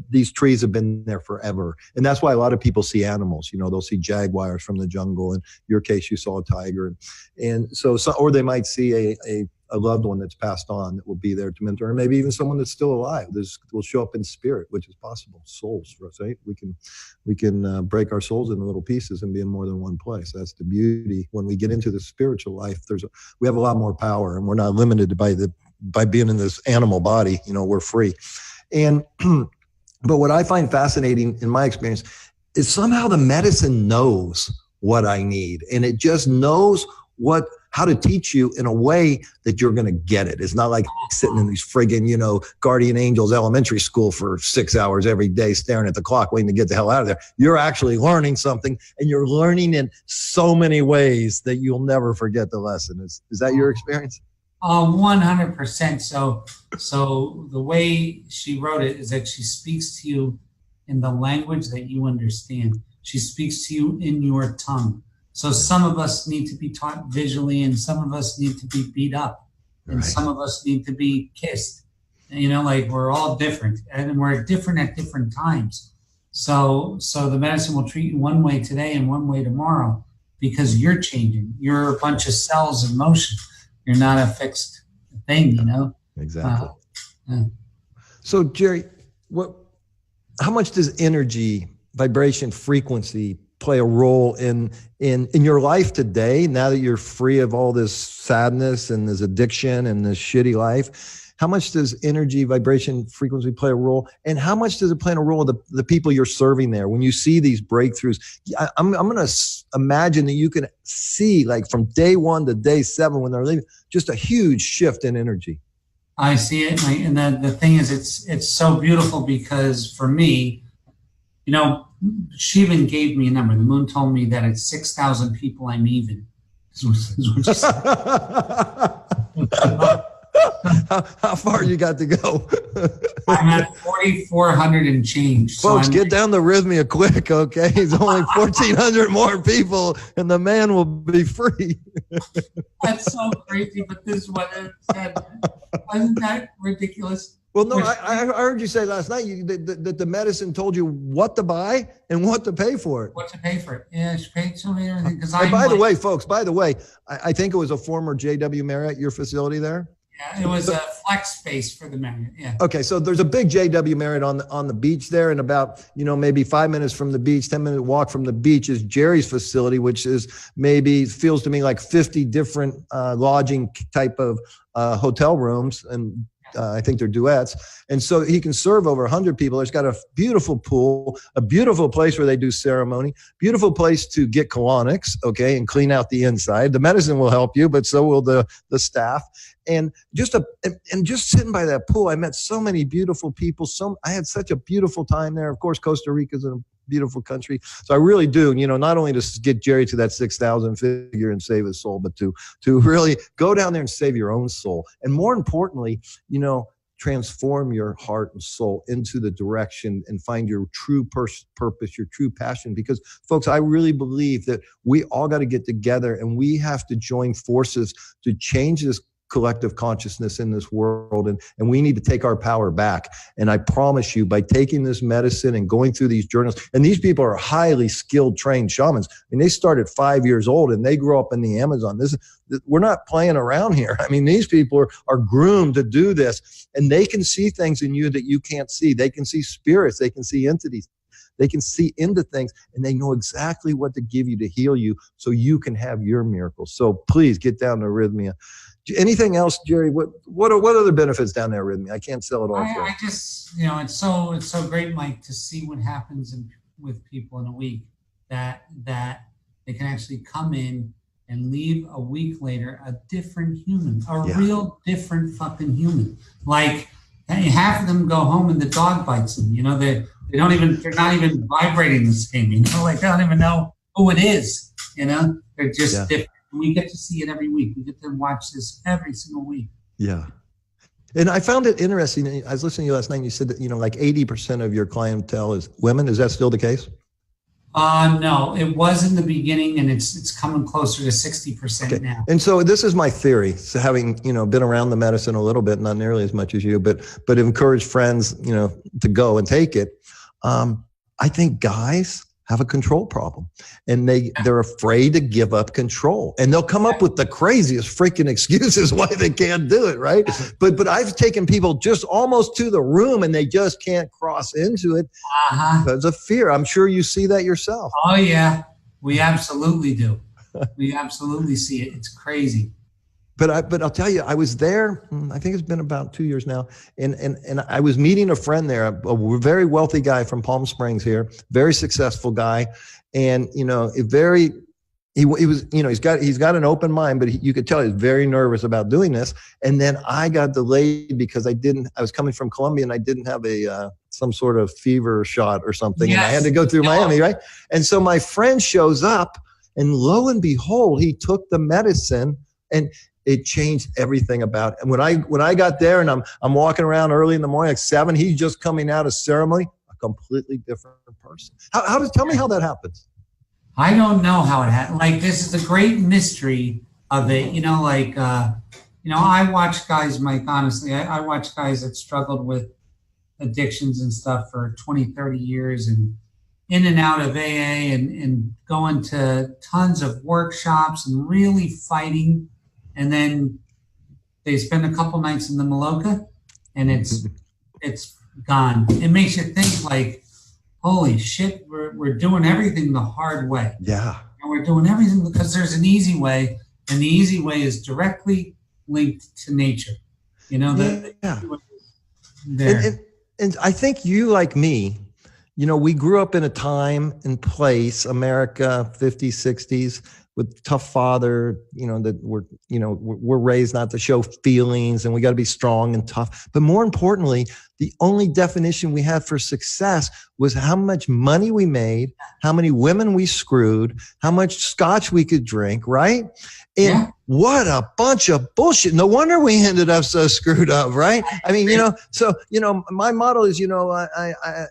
these trees have been there forever. And that's why a lot of people see animals, they'll see jaguars from the jungle. In your case, you saw a tiger. And so or they might see a loved one that's passed on that will be there to mentor, or maybe even someone that's still alive. This will show up in spirit, which is possible. Souls for us, right? We can break our souls into little pieces and be in more than one place. That's the beauty. When we get into the spiritual life, we have a lot more power, and we're not limited by being in this animal body. We're free. And but what I find fascinating in my experience is somehow the medicine knows what I need, and it just knows how to teach you in a way that you're going to get it. It's not like sitting in these friggin', guardian angels elementary school for 6 hours every day, staring at the clock, waiting to get the hell out of there. You're actually learning something, and you're learning in so many ways that you'll never forget the lesson. Is that your experience? 100%. So the way she wrote it is that she speaks to you in the language that you understand. She speaks to you in your tongue. So some of us need to be taught visually, and some of us need to be beat up, and some of us need to be kissed. We're all different, and we're different at different times. So the medicine will treat you one way today and one way tomorrow because you're changing. You're a bunch of cells in motion. You're not a fixed thing, Exactly. So Jerry, how much does energy, vibration, frequency play a role in your life today, now that you're free of all this sadness and this addiction and this shitty life? How much does energy, vibration, frequency play a role? And how much does it play a role of the people you're serving there? When you see these breakthroughs, I'm going to imagine that you can see, like, from day 1 to day 7 when they're leaving, just a huge shift in energy. I see it. And the thing is, it's so beautiful because for me, she even gave me a number. The moon told me that at 6,000 people, I'm even. How far you got to go? I'm at 4,400 and change. Folks, get down to Rhythmia quick, okay? It's only 1,400 more people, and the man will be free. That's so crazy, but this is what it said. Wasn't that ridiculous? Well, no, I heard you say last night that the medicine told you what to buy and what to pay for it. What to pay for it. Yeah, she paid so many everything. By the way, folks, I think it was a former JW Marriott, your facility there. Yeah, it was a flex space for the Marriott. Yeah. Okay, so there's a big JW Marriott on the beach there, and about maybe 5 minutes from the beach, 10-minute walk from the beach is Jerry's facility, which is feels to me like 50 different lodging type of hotel rooms, and I think they're duets. And so he can serve over 100 people. It's got a beautiful pool, a beautiful place where they do ceremony, beautiful place to get colonics, okay, and clean out the inside. The medicine will help you, but so will the staff. And just sitting by that pool, I met so many beautiful people. I had such a beautiful time there. Of course, Costa Rica's a beautiful country. So I really do, not only to get Jerry to that 6,000 figure and save his soul, but to really go down there and save your own soul. And more importantly, transform your heart and soul into the direction and find your true purpose, your true passion. Because folks, I really believe that we all got to get together and we have to join forces to change this collective consciousness in this world, and we need to take our power back. And I promise you, by taking this medicine and going through these journals, and these people are highly skilled, trained shamans. I mean, they start at 5 years old and they grew up in the Amazon. We're not playing around here. I mean, these people are groomed to do this, and they can see things in you that you can't see. They can see spirits. They can see entities. They can see into things, and they know exactly what to give you to heal you so you can have your miracles. So please get down to Rhythmia. Anything else, Jerry? What other benefits down there, Rhythmia? I can't sell it all. I just, it's so great, Mike, to see what happens with people in a week that they can actually come in and leave a week later a different human, real different fucking human. Like half of them go home and the dog bites them. They're not even vibrating the same. Like they don't even know who it is. They're just different. We get to see it every week. We get to watch this every single week. Yeah. And I found it interesting. I was listening to you last night and you said that, like 80% of your clientele is women. Is that still the case? No, it was in the beginning and it's coming closer to 60% now. And so this is my theory. So having, been around the medicine a little bit, not nearly as much as you, but encourage friends, to go and take it. I think guys have a control problem and they're afraid to give up control, and they'll come up with the craziest freaking excuses why they can't do it. Right. But I've taken people just almost to the room and they just can't cross into it because of fear. I'm sure you see that yourself. Oh yeah, we absolutely do. We absolutely see it. It's crazy. But I'll tell you, I was there, I think it's been about 2 years now, and I was meeting a friend there, a very wealthy guy from Palm Springs here, very successful guy, and he's got an open mind, but you could tell he's very nervous about doing this. And then I got delayed because I was coming from Colombia and I didn't have some sort of fever shot or something, and I had to go through Miami, right? And so my friend shows up, and lo and behold, he took the medicine and it changed everything about it. And when I got there and I'm walking around early in the morning at 7, he's just coming out of ceremony, a completely different person. Tell me how that happens. I don't know how it happened. Like, this is the great mystery of it. I watch guys, Mike, honestly, I watch guys that struggled with addictions and stuff for 20, 30 years and in and out of AA and going to tons of workshops and really fighting. And then they spend a couple nights in the Maloka and it's gone. It makes you think like, holy shit, we're doing everything the hard way. Yeah. And we're doing everything because there's an easy way, and the easy way is directly linked to nature. The there. And I think you, like me, we grew up in a time and place, America, 50s, 60s, with tough father, that we're raised not to show feelings and we got to be strong and tough. But more importantly, the only definition we had for success was how much money we made, how many women we screwed, how much scotch we could drink, right? And what a bunch of bullshit. No wonder we ended up so screwed up, right? I mean, my motto is, I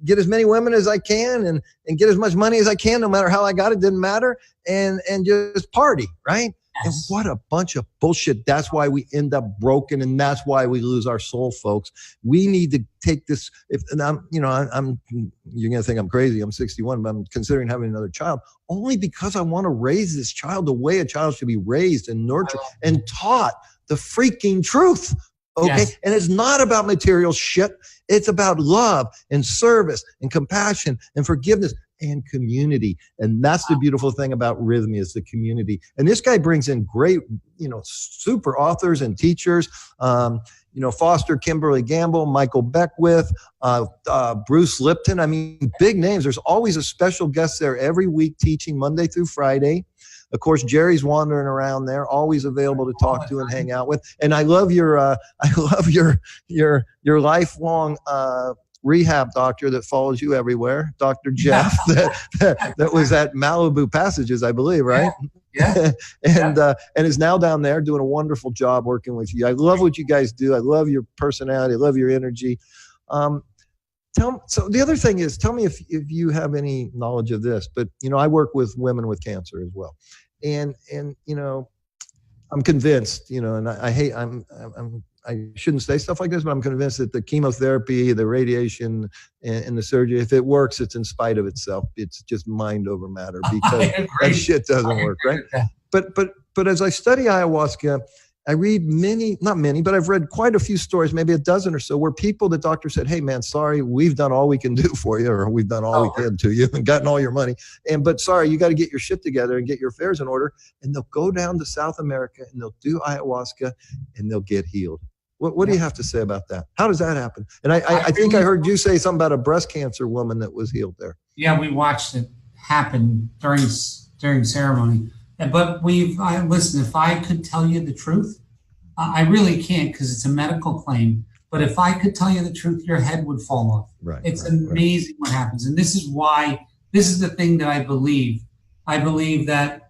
get as many women as I can and get as much money as I can, no matter how I got it, didn't matter, and just party, right? Yes. And what a bunch of bullshit. That's why we end up broken, and that's why we lose our soul, folks. We need to take this. You're going to think I'm crazy. I'm 61, but I'm considering having another child only because I want to raise this child the way a child should be raised and nurtured and taught the freaking truth. Okay. Yes. And it's not about material shit. It's about love and service and compassion and forgiveness and community. And that's the beautiful thing about Rhythmia is the community. And this guy brings in great, super authors and teachers, Foster Kimberly Gamble, Michael Beckwith, Bruce Lipton. I mean, big names. There's always a special guest there every week teaching Monday through Friday. Of course, Jerry's wandering around there, always available to talk to and hang out with. And I love your lifelong rehab doctor that follows you everywhere, Dr. Jeff, that was at Malibu Passages, I believe, right? Yeah. And is now down there doing a wonderful job working with you. I love what you guys do. I love your personality. I love your energy. So the other thing is, tell me if you have any knowledge of this, but, I work with women with cancer as well. And I'm convinced, and I shouldn't say stuff like this, but I'm convinced that the chemotherapy, the radiation, and the surgery, if it works, it's in spite of itself. It's just mind over matter because that shit doesn't work, right? But as I study ayahuasca, I read not many, but I've read quite a few stories, maybe a dozen or so, where people, the doctor said, hey man, sorry, we've done all we can do for you, or we've done all we can to you and gotten all your money. But sorry, you got to get your shit together and get your affairs in order. And they'll go down to South America and they'll do ayahuasca and they'll get healed. What do you have to say about that? How does that happen? And I think I heard you say something about a breast cancer woman that was healed there. Yeah, we watched it happen during ceremony. But listen, if I could tell you the truth, I really can't because it's a medical claim. But if I could tell you the truth, your head would fall off. Right. It's amazing what happens. And this is the thing that I believe. I believe that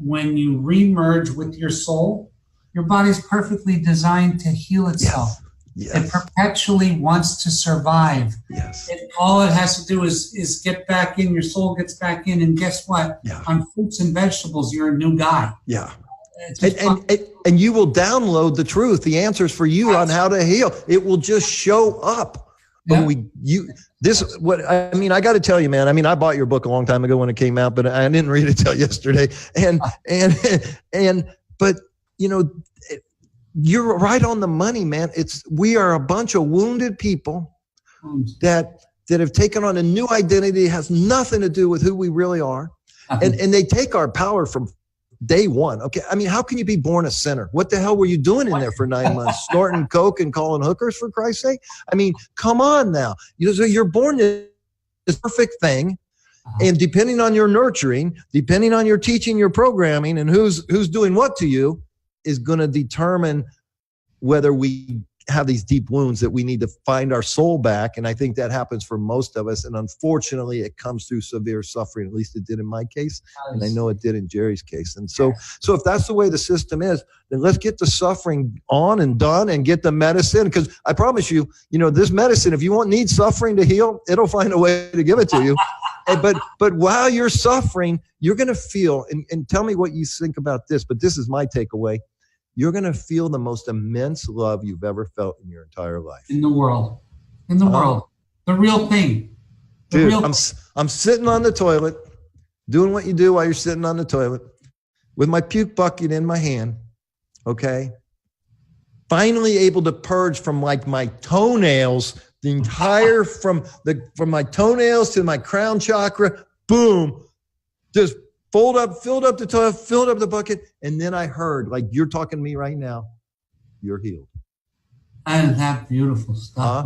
when you remerge with your soul, your body's perfectly designed to heal itself. Yes. It perpetually wants to survive. Yes. All it has to do is get back in. Your soul gets back in, and guess what? Yeah. On fruits and vegetables, you're a new guy. Yeah. And you will download the truth, the answers for you on how to heal. It will just show up. Yeah. I got to tell you, man, I bought your book a long time ago when it came out, but I didn't read it till yesterday. But you're right on the money, man. We are a bunch of wounded people that have taken on a new identity. It has nothing to do with who we really are. And they take our power from day one. Okay. How can you be born a sinner? What the hell were you doing in there for 9 months? Snorting coke and calling hookers, for Christ's sake? Come on now. So you're born this perfect thing. And depending on your nurturing, depending on your teaching, your programming, and who's doing what to you is going to determine whether we have these deep wounds that we need to find our soul back. And I think that happens for most of us. And unfortunately, it comes through severe suffering. At least it did in my case. And I know it did in Jerry's case. And so if that's the way the system is, then let's get the suffering on and done and get the medicine. Because I promise you, this medicine, if you need suffering to heal, it'll find a way to give it to you. But while you're suffering, you're going to feel, and tell me what you think about this, but this is my takeaway. You're going to feel the most immense love you've ever felt in your entire life. In the world. The real thing. Dude, I'm sitting on the toilet, doing what you do while you're sitting on the toilet, with my puke bucket in my hand, okay? Finally able to purge from my toenails, the entire, from my toenails to my crown chakra, boom, just filled up the toilet, filled up the bucket, and then I heard, like you're talking to me right now, you're healed. And that beautiful stuff.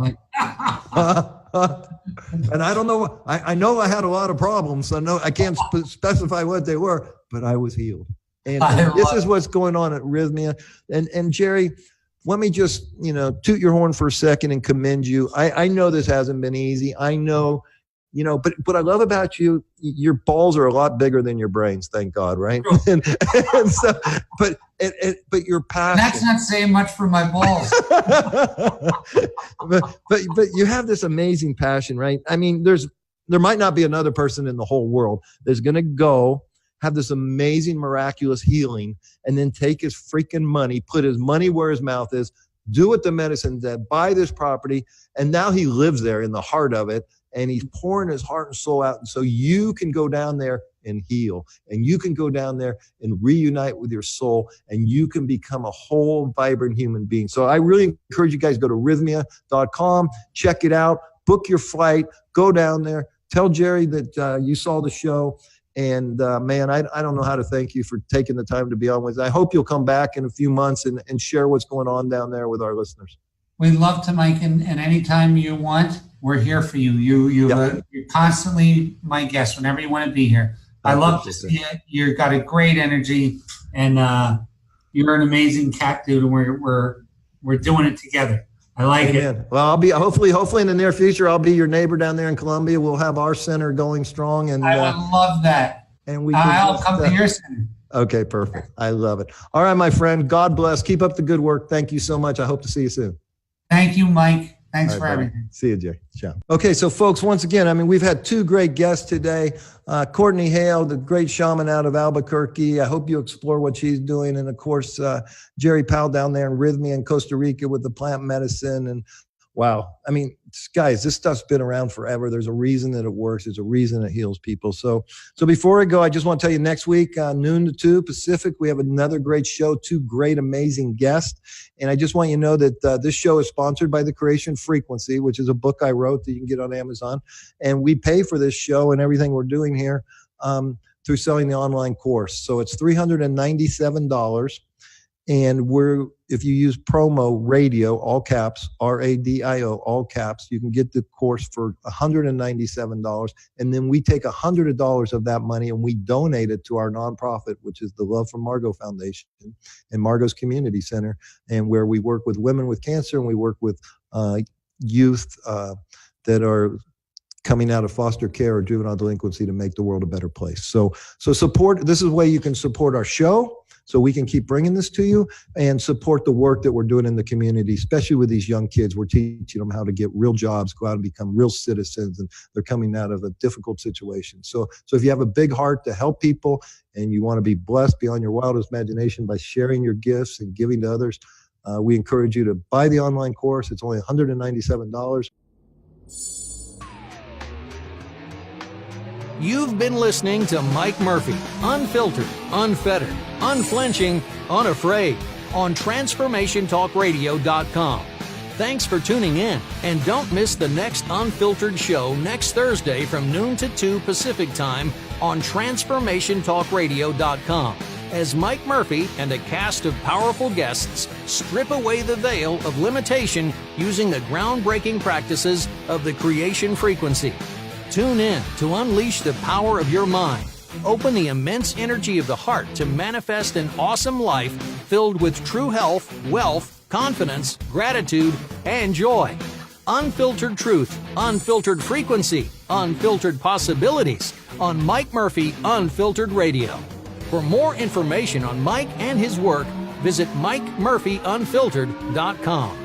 And I don't know, I know I had a lot of problems. I can't specify what they were, but I was healed. And this is what's going on at Rhythmia. And Jerry, let me just, toot your horn for a second and commend you. I know this hasn't been easy. I know, but what I love about you, your balls are a lot bigger than your brains, thank God, right? and so, but your passion. That's not saying much for my balls. but you have this amazing passion, right? There might not be another person in the whole world that's going to go have this amazing, miraculous healing, and then take his freaking money, put his money where his mouth is, do what the medicine said, buy this property, and now he lives there in the heart of it, and he's pouring his heart and soul out. And so you can go down there and heal, and you can go down there and reunite with your soul, and you can become a whole, vibrant human being. So I really encourage you guys, go to rhythmia.com, check it out, book your flight, go down there, tell Jerry that you saw the show. And man, I don't know how to thank you for taking the time to be on with us. I hope you'll come back in a few months and share what's going on down there with our listeners. We'd love to, Mike, and anytime you want, we're here for you. You're constantly my guest whenever you want to be here. I love to see it. You've got a great energy, and you're an amazing cat dude, and we're doing it together. I like it. Well, I'll be hopefully in the near future, I'll be your neighbor down there in Columbia. We'll have our center going strong, and I would love that. And I'll come to your center. Okay, perfect. I love it. All right, my friend. God bless. Keep up the good work. Thank you so much. I hope to see you soon. Thank you, Mike. Thanks for everything. See you, Jerry. Ciao. Okay, so folks, once again, we've had two great guests today. Courtney Hale, the great shaman out of Albuquerque. I hope you explore what she's doing. And of course, Jerry Powell down there in Rhythmia in Costa Rica with the plant medicine. And wow, guys, this stuff's been around forever. There's a reason that it works. There's a reason it heals people. So before I go, I just want to tell you next week, noon to 2 Pacific, we have another great show, two great, amazing guests. And I just want you to know that this show is sponsored by The Creation Frequency, which is a book I wrote that you can get on Amazon. And we pay for this show and everything we're doing here through selling the online course. So it's $397. And if you use promo radio, all caps, RADIO, all caps, you can get the course for $197. And then we take $100 of that money and we donate it to our nonprofit, which is the Love for Margot Foundation and Margot's Community Center, and where we work with women with cancer and we work with youth that are coming out of foster care or juvenile delinquency to make the world a better place. So support. This is a way you can support our show, so we can keep bringing this to you, and support the work that we're doing in the community, especially with these young kids. We're teaching them how to get real jobs, go out and become real citizens, and they're coming out of a difficult situation. So if you have a big heart to help people and you want to be blessed beyond your wildest imagination by sharing your gifts and giving to others, we encourage you to buy the online course. It's only $197. You've been listening to Mike Murphy, Unfiltered, Unfettered, Unflinching, Unafraid, on TransformationTalkRadio.com. Thanks for tuning in, and don't miss the next Unfiltered show next Thursday from noon to 2 Pacific Time on TransformationTalkRadio.com, as Mike Murphy and a cast of powerful guests strip away the veil of limitation using the groundbreaking practices of the creation frequency. Tune in to unleash the power of your mind. Open the immense energy of the heart to manifest an awesome life filled with true health, wealth, confidence, gratitude, and joy. Unfiltered truth, unfiltered frequency, unfiltered possibilities on Mike Murphy Unfiltered Radio. For more information on Mike and his work, visit MikeMurphyUnfiltered.com.